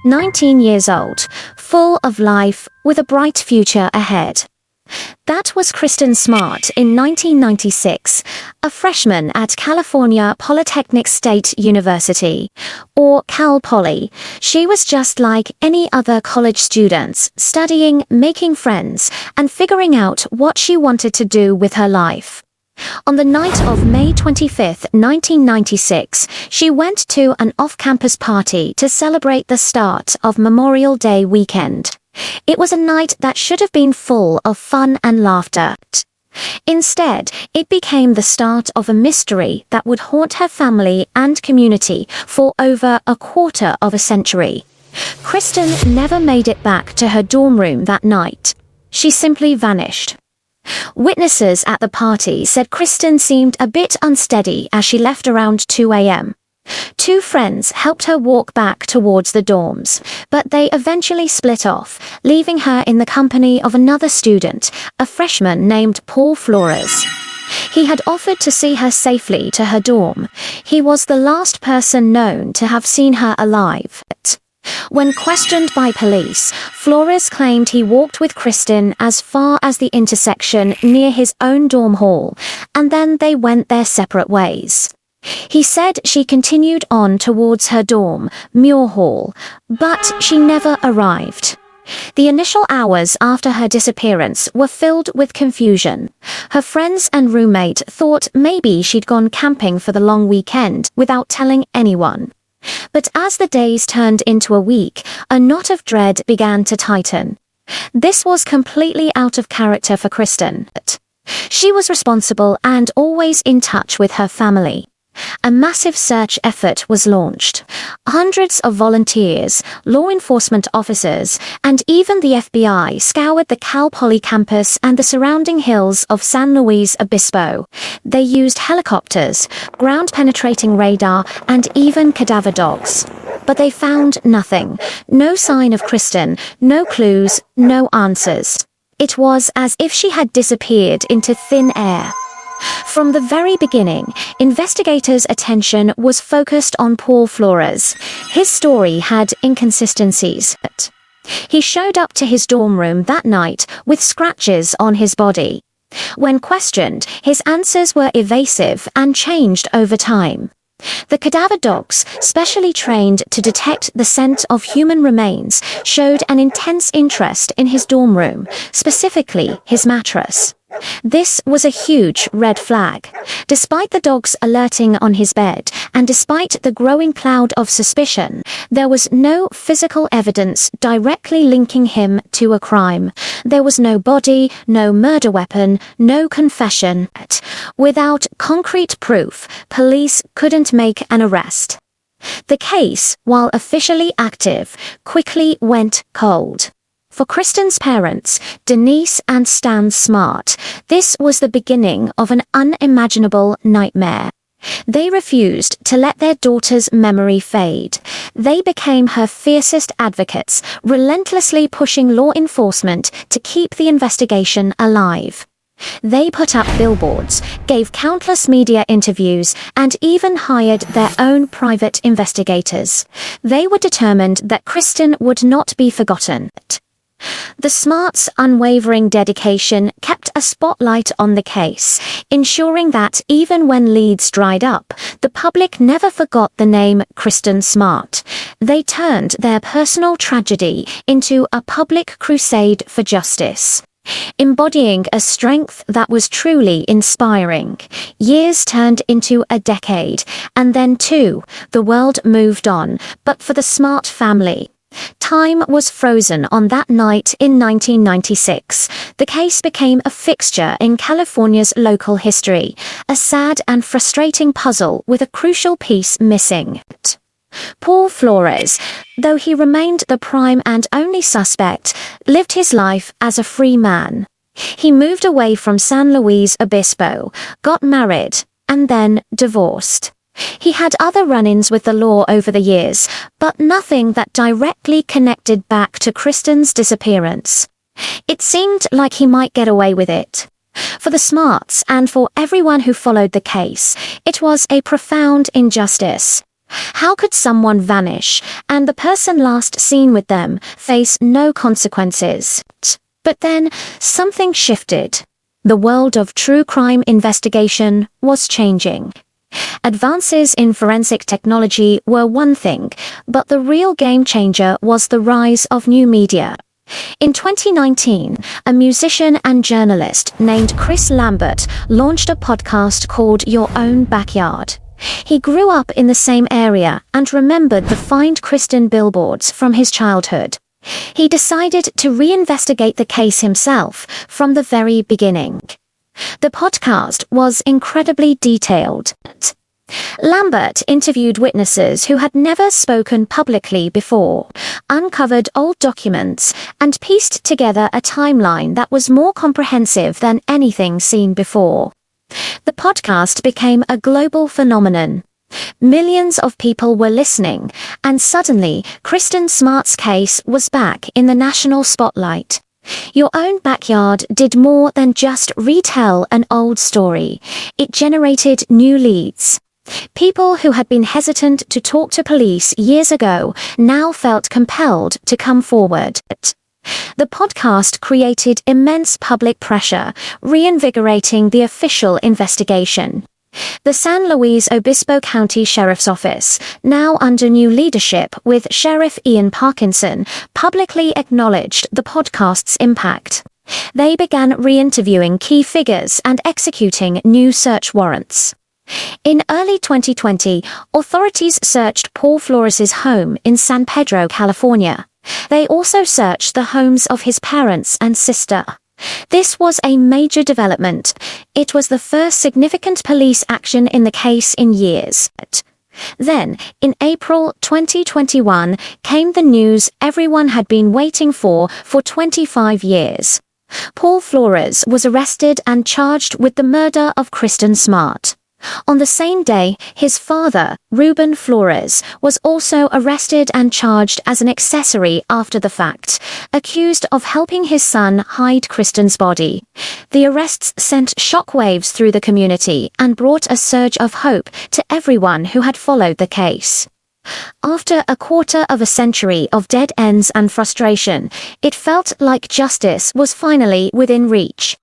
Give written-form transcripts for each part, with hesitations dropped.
19 years old, full of life, with a bright future ahead. That was Kristin Smart in 1996, a freshman at California Polytechnic State University, or Cal Poly. She was just like any other college students, studying, making friends, and figuring out what she wanted to do with her life. On the night of May 25, 1996, she went to an off-campus party to celebrate the start of Memorial Day weekend. It was a night that should have been full of fun and laughter. Instead, it became the start of a mystery that would haunt her family and community for over a quarter of a century. Kristin never made it back to her dorm room that night. She simply vanished. Witnesses at the party said Kristin seemed a bit unsteady as she left around 2 a.m. Two friends helped her walk back towards the dorms, but they eventually split off, leaving her in the company of another student, a freshman named Paul Flores. He had offered to see her safely to her dorm. He was the last person known to have seen her alive. When questioned by police, Flores claimed he walked with Kristin as far as the intersection near his own dorm hall, and then they went their separate ways. He said she continued on towards her dorm, Muir Hall, but she never arrived. The initial hours after her disappearance were filled with confusion. Her friends and roommate thought maybe she'd gone camping for the long weekend without telling anyone. But as the days turned into a week, a knot of dread began to tighten. This was completely out of character for Kristin. She was responsible and always in touch with her family. A massive search effort was launched. Hundreds of volunteers, law enforcement officers, and even the FBI scoured the Cal Poly campus and the surrounding hills of San Luis Obispo. They used helicopters, ground-penetrating radar, and even cadaver dogs. But they found nothing. No sign of Kristin, no clues, no answers. It was as if she had disappeared into thin air. From the very beginning, investigators' attention was focused on Paul Flores. His story had inconsistencies. He showed up to his dorm room that night with scratches on his body. When questioned, his answers were evasive and changed over time. The cadaver dogs, specially trained to detect the scent of human remains, showed an intense interest in his dorm room, specifically his mattress. This was a huge red flag. Despite the dogs alerting on his bed, and despite the growing cloud of suspicion, there was no physical evidence directly linking him to a crime. There was no body, no murder weapon, no confession. Without concrete proof, police couldn't make an arrest. The case, while officially active, quickly went cold. For Kristin's parents, Denise and Stan Smart, this was the beginning of an unimaginable nightmare. They refused to let their daughter's memory fade. They became her fiercest advocates, relentlessly pushing law enforcement to keep the investigation alive. They put up billboards, gave countless media interviews, and even hired their own private investigators. They were determined that Kristin would not be forgotten. The Smarts' unwavering dedication kept a spotlight on the case, ensuring that even when leads dried up, the public never forgot the name Kristin Smart. They turned their personal tragedy into a public crusade for justice. Embodying a strength that was truly inspiring. Years turned into a decade, and then two, the world moved on, but for the Smart family. Time was frozen on that night in 1996. The case became a fixture in California's local history, a sad and frustrating puzzle with a crucial piece missing. Paul Flores, though he remained the prime and only suspect, lived his life as a free man. He moved away from San Luis Obispo, got married, and then divorced. He had other run-ins with the law over the years, but nothing that directly connected back to Kristin's disappearance. It seemed like he might get away with it. For the Smarts and for everyone who followed the case, it was a profound injustice. How could someone vanish and the person last seen with them face no consequences? But then something shifted. The world of true crime investigation was changing. Advances in forensic technology were one thing, but the real game changer was the rise of new media. In 2019, a musician and journalist named Chris Lambert launched a podcast called Your Own Backyard. He grew up in the same area and remembered the Find Kristin billboards from his childhood. He decided to reinvestigate the case himself from the very beginning. The podcast was incredibly detailed. Lambert interviewed witnesses who had never spoken publicly before, uncovered old documents, and pieced together a timeline that was more comprehensive than anything seen before. The podcast became a global phenomenon. Millions of people were listening, and suddenly Kristin Smart's case was back in the national spotlight. Your Own Backyard did more than just retell an old story. It generated new leads. People who had been hesitant to talk to police years ago now felt compelled to come forward. The podcast created immense public pressure, reinvigorating the official investigation. The San Luis Obispo County Sheriff's Office, now under new leadership with Sheriff Ian Parkinson, publicly acknowledged the podcast's impact. They began re-interviewing key figures and executing new search warrants. In early 2020, authorities searched Paul Flores's home in San Pedro, California. They also searched the homes of his parents and sister. This was a major development. It was the first significant police action in the case in years. Then, in April 2021, came the news everyone had been waiting for 25 years. Paul Flores was arrested and charged with the murder of Kristin Smart. On the same day, his father, Ruben Flores, was also arrested and charged as an accessory after the fact, accused of helping his son hide Kristin's body. The arrests sent shockwaves through the community and brought a surge of hope to everyone who had followed the case. After a quarter of a century of dead ends and frustration, it felt like justice was finally within reach.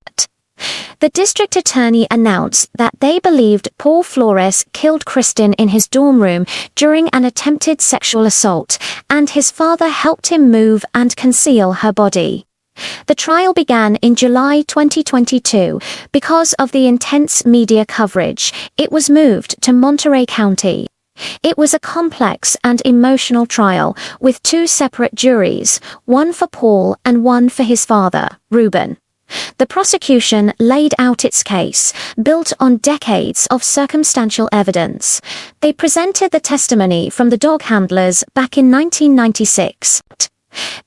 The district attorney announced that they believed Paul Flores killed Kristin in his dorm room during an attempted sexual assault, and his father helped him move and conceal her body. The trial began in July 2022. Because of the intense media coverage, it was moved to Monterey County. It was a complex and emotional trial with two separate juries, one for Paul and one for his father, Ruben. The prosecution laid out its case, built on decades of circumstantial evidence. They presented the testimony from the dog handlers back in 1996.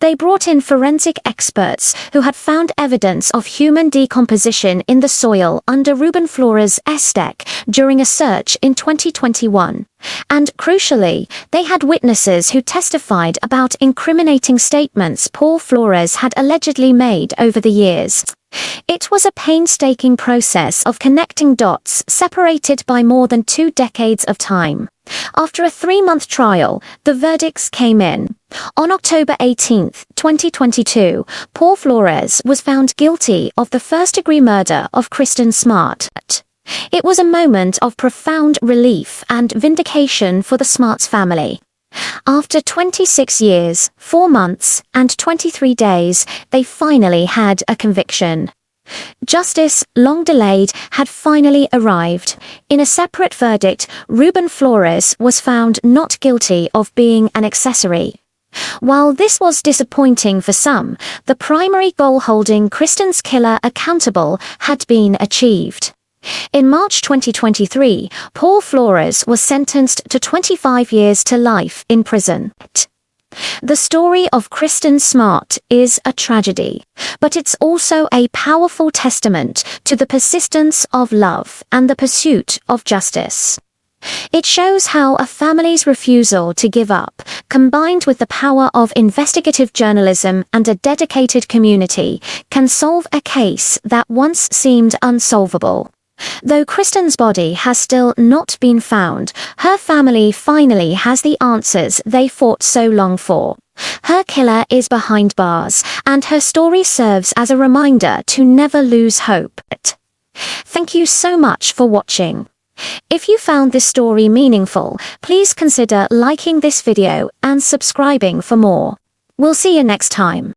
They brought in forensic experts who had found evidence of human decomposition in the soil under Ruben Flores' estate during a search in 2021. And crucially, they had witnesses who testified about incriminating statements Paul Flores had allegedly made over the years. It was a painstaking process of connecting dots separated by more than 2 decades of time. After a 3-month trial, the verdicts came in. On October 18, 2022, Paul Flores was found guilty of the first-degree murder of Kristin Smart. It was a moment of profound relief and vindication for the Smarts family. After 26 years, 4 months, and 23 days, they finally had a conviction. Justice, long delayed, had finally arrived. In a separate verdict, Ruben Flores was found not guilty of being an accessory. While this was disappointing for some, the primary goal holding Kristin's killer accountable had been achieved. In March 2023, Paul Flores was sentenced to 25 years to life in prison. The story of Kristin Smart is a tragedy, but it's also a powerful testament to the persistence of love and the pursuit of justice. It shows how a family's refusal to give up, combined with the power of investigative journalism and a dedicated community, can solve a case that once seemed unsolvable. Though Kristin's body has still not been found, her family finally has the answers they fought so long for. Her killer is behind bars, and her story serves as a reminder to never lose hope. Thank you so much for watching. If you found this story meaningful, please consider liking this video and subscribing for more. We'll see you next time.